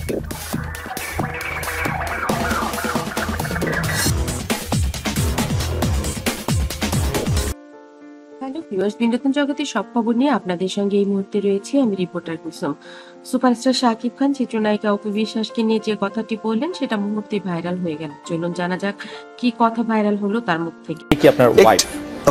Hello viewers, বিনোদন জগতের সব খবর নিয়ে আপনাদের সঙ্গে এই মুহূর্তে রয়েছে আমি রিপোর্টার কুসুম। সুপারস্টার শাকিব খান চিত্রনায়িকা অপু বিশ্বাসকে নিয়ে যে কথাটি বললেন সেটা মুহূর্তেই ভাইরাল হয়ে গেল। চলুন জানা যাক কি কথা ভাইরাল হলো তার মুখ থেকে। কি আপনার ওয়াইফ?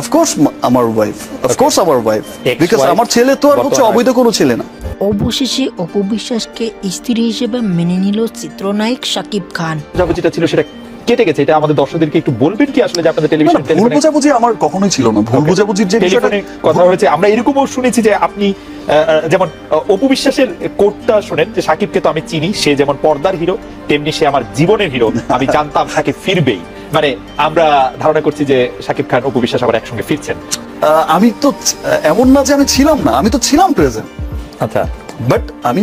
অফ কোর্স আমার ওয়াইফ, অফ কোর্স আমার ওয়াইফ, বিকজ আমার ছেলে তো আর হচ্ছে অবৈধ কোনো ছেলে না। অবশেষে অপু বিশ্বাসকে স্ত্রী হিসেবে মেনে নিল চিত্রনায়ক শাকিব খান। যেটা ছিল সেটা কেটে গেছে, এটা আমাদের দর্শকদেরকে একটু বলবেন কি আসলে যে আপনাদের টেলিভিশন ভুল বোঝাবুঝি আমার কখনোই ছিল না। ভুল বোঝাবুঝির যে বিষয়টা কথা হয়েছে, আমরা এরকমও শুনেছি যে আপনি যেমন অপু বিশ্বাসের কোটটা শুনেন যে সাকিবকে তো আমি চিনি, সে যেমন পর্দার হিরো তেমনি সে আমার জীবনের হিরো, আমি জানতাম সাকিব ফিরবেই। মানে আমরা ধারণা করছি যে সাকিব খান অপু বিশ্বাস আবার একসঙ্গে ফিরছেন। আমি তো এমন না যে আমি ছিলাম না, আমি তো ছিলাম প্রেজেন্ট। আচ্ছা, বাট আমি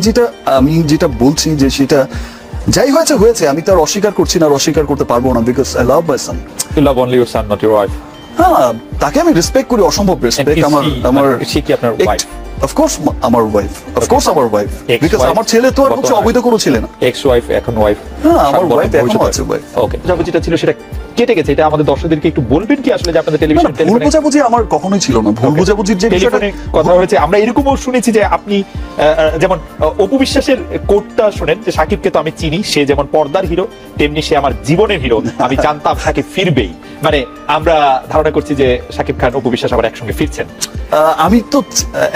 যেটা বলছি যে সেটা যাই হয়েছে হয়েছে, আমি তার অস্বীকার করছি না, অস্বীকার করতে পারবো না, because I love my son. You love only your son, not your wife. হ্যাঁ, তাকে আমি রেসপেক্ট করি, অসম্ভব রেসপেক্ট। আমার সে কি আপনার ওয়াইফ? অফ কোর্স আমার ওয়াইফ, অফ কোর্স আমার ওয়াইফ, বিকজ আমার ছেলে তো আর হচ্ছে অবৈধ কোনো ছেলে না। এক্স ওয়াইফ এখন ওয়াইফ। হ্যাঁ, আমার ওয়াইফ এখনো আছে ওয়াইফ। ওকে, যেটা ছিল সেটা কেটে গেছে, এটা আমাদের দর্শকদেরকে একটু বলবেন কি আসলে যে আপনাদের টেলিভিশন ভুল বোঝাবুঝি আমার কখনোই ছিল না। ভুল বোঝাবুঝির যে বিষয়টা কথা হয়েছে, আমরা এরকমও শুনেছি যে আপনি যেমন অপু বিশ্বাসের কোটটা শুনেন যে সাকিবকে তো আমি চিনি, সে যেমন পর্দার হিরো তেমনি সে আমার জীবনের হিরো, আমি জানতাম সাকিব ফিরবেই। মানে আমরা ধারণা করছি যে সাকিব খান অপু বিশ্বাস আবার একসঙ্গে ফিরছেন। আমি তো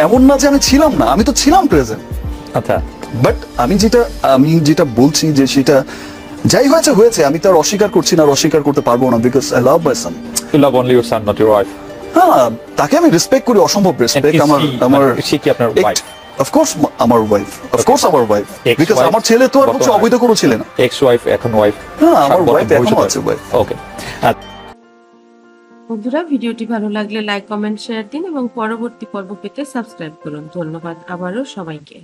এমন না যে আমি ছিলাম না, আমি তো ছিলাম প্রেজেন্ট। আচ্ছা, বাট আমি যেটা বলছি যে সেটা যাই হয়েছে হয়েছে, আমি তার অস্বীকার করছি না, অস্বীকার করতে পারবো না, because I love my son. You love only your son, not your wife. হ্যাঁ, তাকে আমি রেসপেক্ট করি, অসম্ভব রেসপেক্ট। আমার সে কি আপনার ওয়াইফ? অফ কোর্স আমার ওয়াইফ, অফ কোর্স আমার ওয়াইফ, বিকজ আমার ছেলে তো আর হচ্ছে অবৈধ কোনো ছেলে না। এক্স ওয়াইফ এখন ওয়াইফ। হ্যাঁ, আমার ওয়াইফ এখনো আছে ওয়াইফ। ওকে বন্ধুরা, ভিডিওটি ভালো লাগলে লাইক, কমেন্ট, শেয়ার দিন এবং পরবর্তী পর্ব পেতে সাবস্ক্রাইব করুন। ধন্যবাদ আবারও সবাইকে।